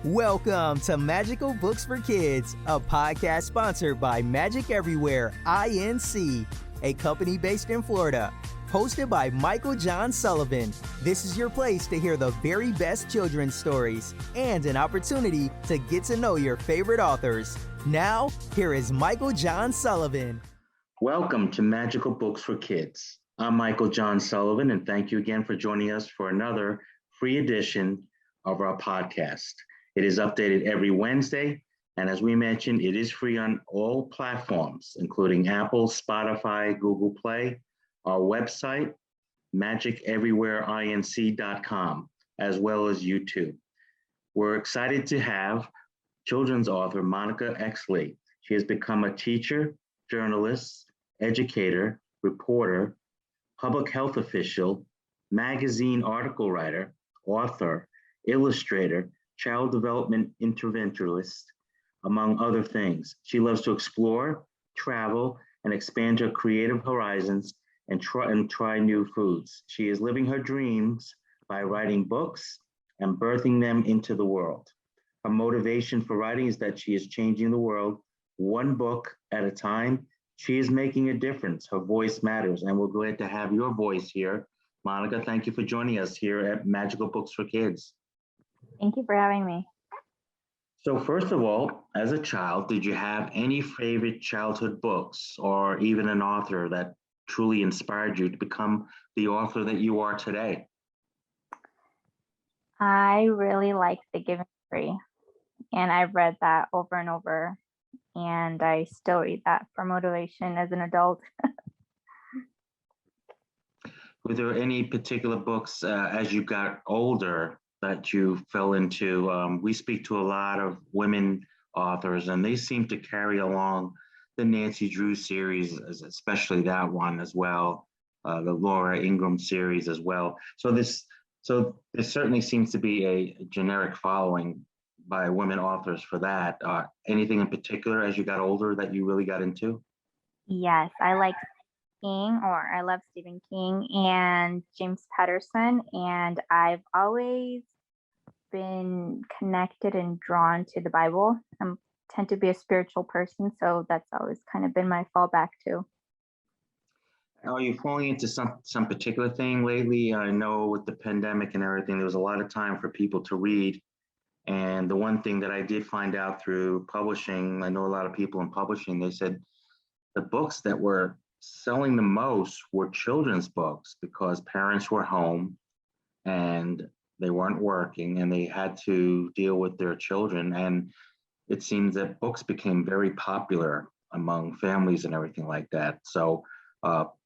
Welcome to Magical Books for Kids, a podcast sponsored by Magic Everywhere, Inc., a company based in Florida. Hosted by Michael John Sullivan, this is your place to hear the very best children's stories and an opportunity to get to know your favorite authors. Now, here is Michael John Sullivan. Welcome to Magical Books for Kids. I'm Michael John Sullivan, and thank you again for joining us for another free edition of our podcast. It is updated every Wednesday, and as we mentioned, it is free on all platforms, including Apple, Spotify, Google Play, our website, magiceverywhereinc.com, as well as YouTube. We're excited to have children's author Monica Exley. She has become a teacher, journalist, educator, reporter, public health official, magazine article writer, author, illustrator, child development interventionist, among other things. She loves to explore, travel, and expand her creative horizons and try new foods. She is living her dreams by writing books and birthing them into the world. Her motivation for writing is that she is changing the world one book at a time. She is making a difference. Her voice matters, and we're glad to have your voice here. Monica, thank you for joining us here at Magical Books for Kids. Thank you for having me. So first of all, as a child, did you have any favorite childhood books or even an author that truly inspired you to become the author that you are today? I really like The Giving Tree, and I've read that over and over, and I still read that for motivation as an adult. Were there any particular books as you got older that you fell into? We speak to a lot of women authors, and they seem to carry along the Nancy Drew series, especially that one as well, the Laura Ingraham series as well. So there certainly seems to be a generic following by women authors for that. Anything in particular as you got older that you really got into? Yes, I love Stephen King and James Patterson, and I've always been connected and drawn to the Bible. I tend to be a spiritual person, so that's always kind of been my fallback too. Are you falling into some particular thing lately? I know with the pandemic and everything, there was a lot of time for people to read. And the one thing that I did find out through publishing, I know a lot of people in publishing, they said the books that were selling the most were children's books because parents were home and they weren't working and they had to deal with their children. And it seems that books became very popular among families and everything like that. So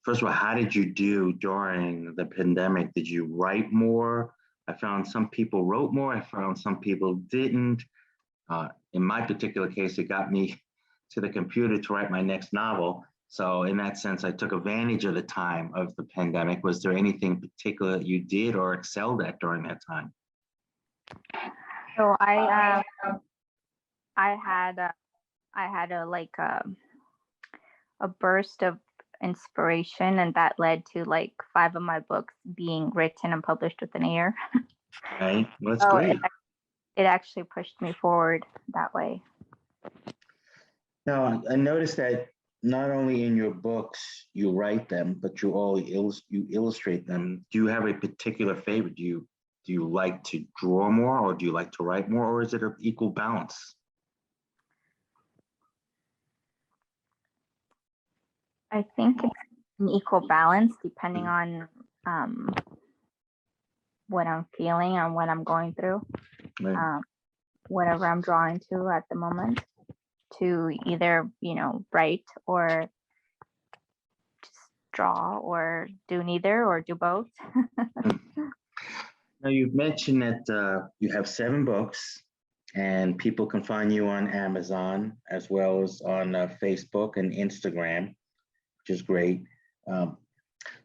first of all, how did you do during the pandemic? Did you write more? I found some people wrote more. I found some people didn't. In my particular case, it got me to the computer to write my next novel. So in that sense, I took advantage of the time of the pandemic. Was there anything particular that you did or excelled at during that time? So I had a burst of inspiration, and that led to like 5 of my books being written and published within a year. Right, well, that's So great. It actually pushed me forward that way. Now, I noticed that not only in your books you write them, but you illustrate them. Do you have a particular favorite? Do you like to draw more, or do you like to write more, or is it an equal balance? I think it's an equal balance depending on what I'm feeling and what I'm going through, Right. whatever I'm drawing to at the moment, to either, write or just draw or do neither or do both. Now, you've mentioned that you have 7 books, and people can find you on Amazon as well as on Facebook and Instagram, which is great.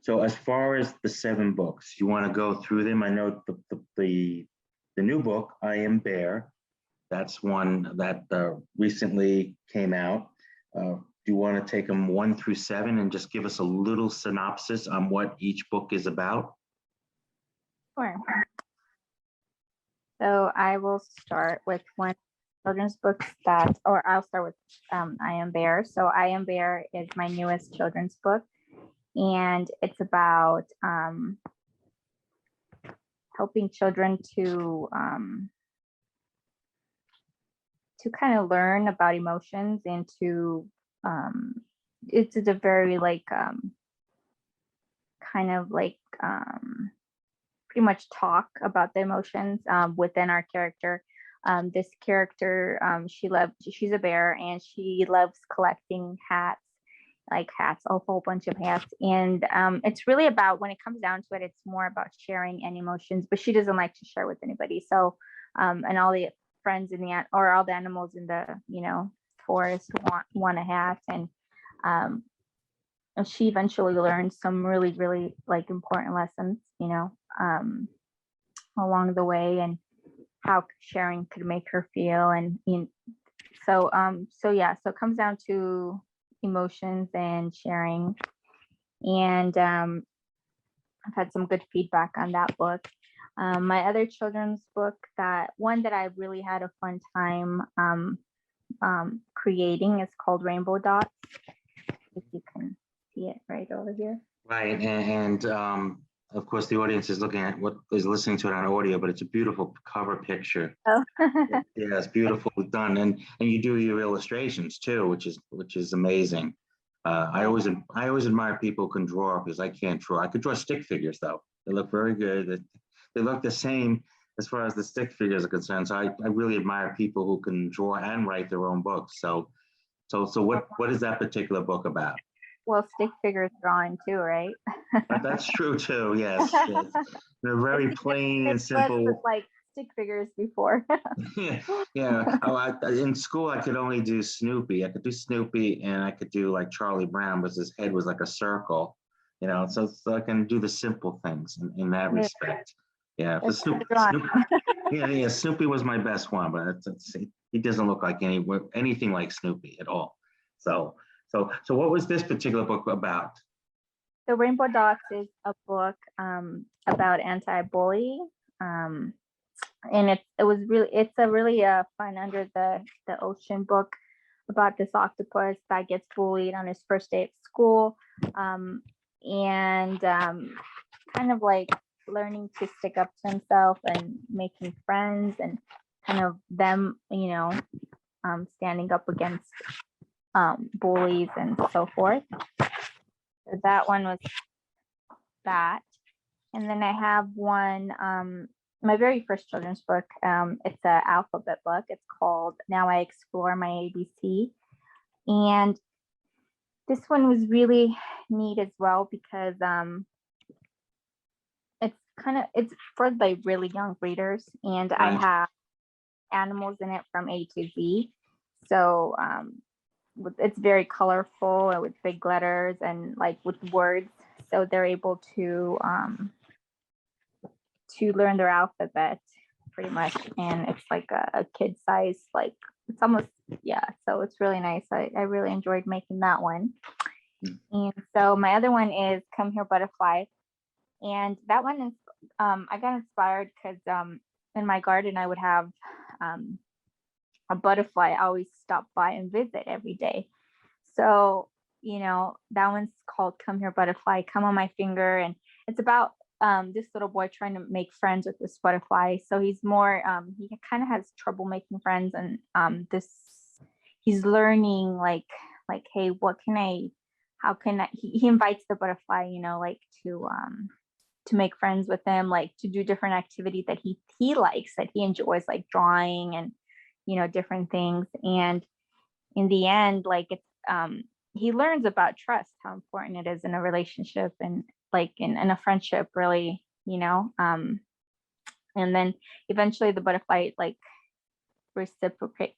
So as far as the 7 books, you want to go through them? I know the new book, I Am Bear, that's one that recently came out. Do you want to take them 1 through 7 and just give us a little synopsis on what each book is about? Sure. So I will start with one children's book or I'll start with I Am Bear. So I Am Bear is my newest children's book, and it's about helping children to kind of learn about emotions and to it's a very like kind of like pretty much talk about the emotions within our character. This character, she's a bear and she loves collecting hats, like hats, a whole bunch of hats. And it's really about, when it comes down to it, it's more about sharing and emotions, but she doesn't like to share with anybody. So, and all the friends in or all the animals in the, forest want a hat. And she eventually learns some really, really like important lessons, along the way, and how sharing could make her feel. And so it comes down to emotions and sharing. And I've had some good feedback on that book. My other children's book, that I really had a fun time creating, is called Rainbow Dots. If you can see it right over here. Right, and of course the audience is listening to it on audio, but it's a beautiful cover picture. Oh. Yeah, it's beautifully done, and you do your illustrations too, which is amazing. I always admire people who can draw, because I can't draw. I could draw stick figures though. They look very good. They look the same as far as the stick figures are concerned. So I really admire people who can draw and write their own books. So what is that particular book about? Well, stick figures drawing too, right? That's true too. Yes, yes. They're very plain and simple. Like stick figures before. Yeah. Oh, in school I could only do Snoopy. I could do Snoopy, and I could do like Charlie Brown, but his head was like a circle. So I can do the simple things in that respect. Yeah. For Snoopy, yeah. Snoopy was my best one, but he doesn't look like anything like Snoopy at all. So what was this particular book about? So Rainbow Dots is a book about anti-bullying, and it's a really fun under the ocean book about this octopus that gets bullied on his first day at school, and kind of like learning to stick up to himself and making friends, and kind of them, standing up against bullies and so forth. So that one was that. And then I have one, my very first children's book. It's an alphabet book. It's called Now I Explore My ABC. And this one was really neat as well, because it's for the really young readers, and I have animals in it from A to Z. So it's very colorful and with big letters and like with words, so they're able to learn their alphabet pretty much. And it's like a kid size, like it's almost, so it's really nice. I really enjoyed making that one. And so my other one is Come Here Butterfly, and that one is I got inspired because in my garden I would have a butterfly always stop by and visit every day. So, that one's called Come Here Butterfly, come on my finger. And it's about this little boy trying to make friends with this butterfly. So he's more, he kind of has trouble making friends. And he's learning like, hey, he invites the butterfly, like to make friends with him, like to do different activities that he likes, that he enjoys, like drawing and, different things. And in the end, like it's he learns about trust, how important it is in a relationship, and like in a friendship, really, and then eventually the butterfly like reciprocate,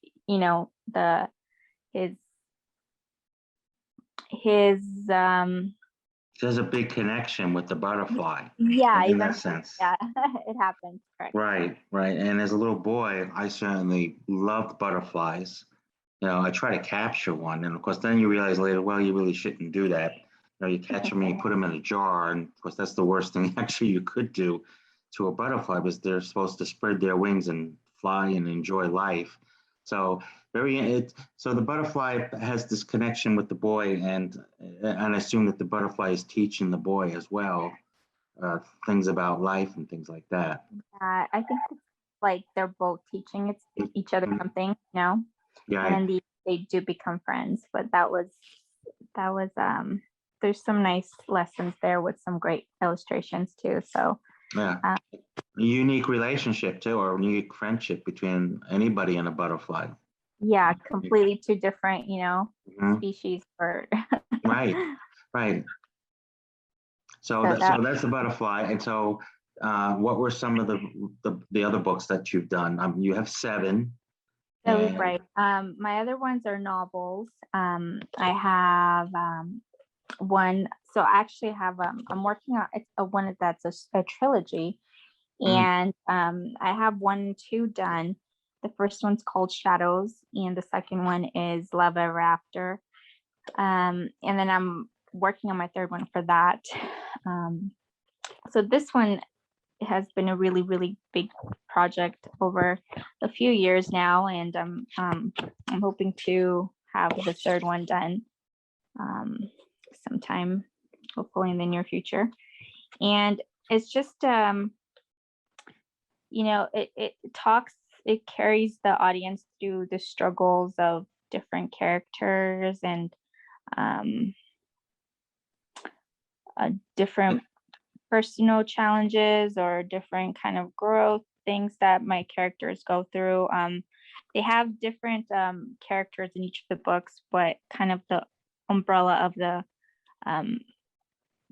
his there's a big connection with the butterfly. Yeah, in that sense. Yeah, it happens. Correct. Right. And as a little boy, I certainly loved butterflies. I try to capture one, and of course, then you realize later, well, you really shouldn't do that. You catch them and you put them in a jar, and of course, that's the worst thing actually you could do. to a butterfly because they're supposed to spread their wings and fly and enjoy life. So so the butterfly has this connection with the boy, and I assume that the butterfly is teaching the boy as well things about life and things like that. I think it's like they're both teaching each other something, you know, Yeah. and then they do become friends. But that was there's some nice lessons there with some great illustrations too. So Yeah. A unique relationship too, or a unique friendship between anybody and a butterfly. Yeah, completely two different, you know, Mhm. species or Right. So that's the butterfly. And so what were some of the other books that you've done? You have 7. That was right. My other ones are novels. I have one. So I actually have I'm working on it's one that's a trilogy, and I have 1 and 2 done. The first one's called Shadows, and the second one is Love Ever After. And then I'm working on my third one for that. So this one has been a really, really big project over a few years now, and I'm hoping to have the third one done sometime, hopefully in the near future. And it's just you know, it carries the audience through the struggles of different characters and different personal challenges or different kind of growth things that my characters go through. They have different characters in each of the books, but kind of the umbrella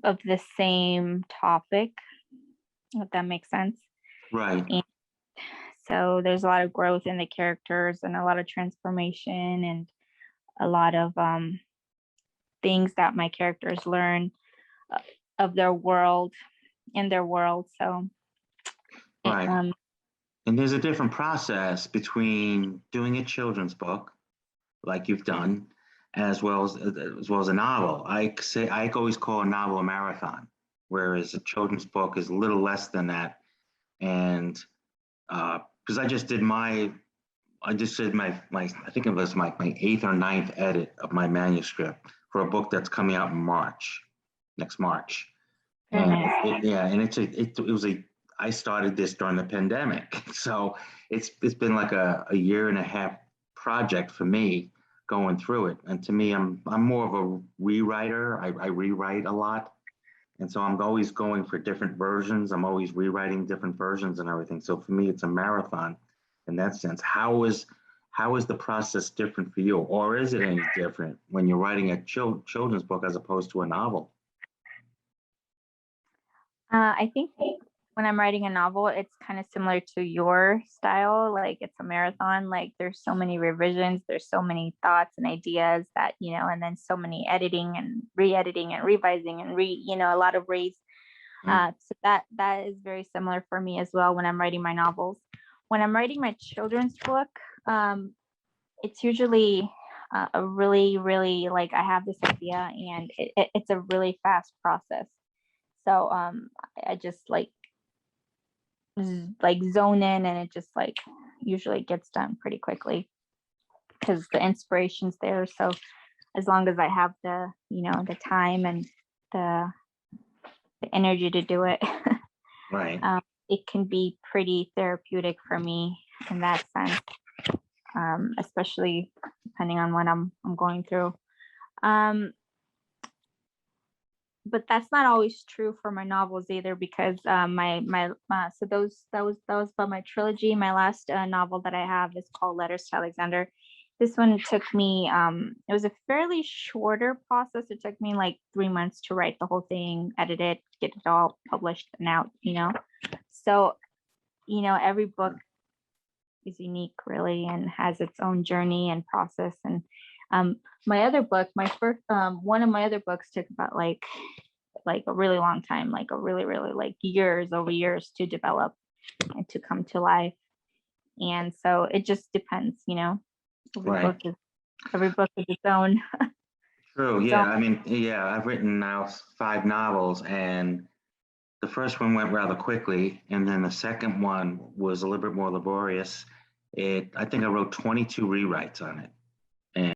of the same topic, if that makes sense. Right. And so there's a lot of growth in the characters and a lot of transformation and a lot of things that my characters learn of their world, in their world. So right. And there's a different process between doing a children's book, like you've done, as well as a novel. I always call a novel a marathon, whereas a children's book is a little less than that. And because I did my I think it was my 8th or 9th edit of my manuscript for a book that's coming out in next March. And I started this during the pandemic. So it's been like a year and a half project for me going through it. And to me, I'm more of a rewriter. I rewrite a lot. And so I'm always going for different versions. I'm always rewriting different versions and everything. So for me, it's a marathon in that sense. How is the process different for you? Or is it any different when you're writing a children's book as opposed to a novel? I think when I'm writing a novel, it's kind of similar to your style. Like it's a marathon. Like there's so many revisions, there's so many thoughts and ideas that, you know, and then so many editing and re-editing and revising and a lot of reads. So that is very similar for me as well when I'm writing my novels. When I'm writing my children's book, it's usually a really, really like I have this idea and it's a really fast process. So I just like zone in and it just like usually gets done pretty quickly because the inspiration's there. So as long as I have the time and the energy to do it, right. It can be pretty therapeutic for me in that sense, especially depending on what I'm going through. But that's not always true for my novels either, because so that was about my trilogy. My last novel that I have is called Letters to Alexander. This one took me it was a fairly shorter process. It took me like 3 months to write the whole thing, edit it, get it all published and out, so every book is unique really and has its own journey and process. And my other book, one of my other books took about like a really long time, like a really, really like over years to develop and to come to life. And so it just depends, Right. Every book is its own. True. Yeah. I mean, yeah, I've written now 5 novels, and The first one went rather quickly, and then the second one was a little bit more laborious. I think I wrote 22 rewrites on it.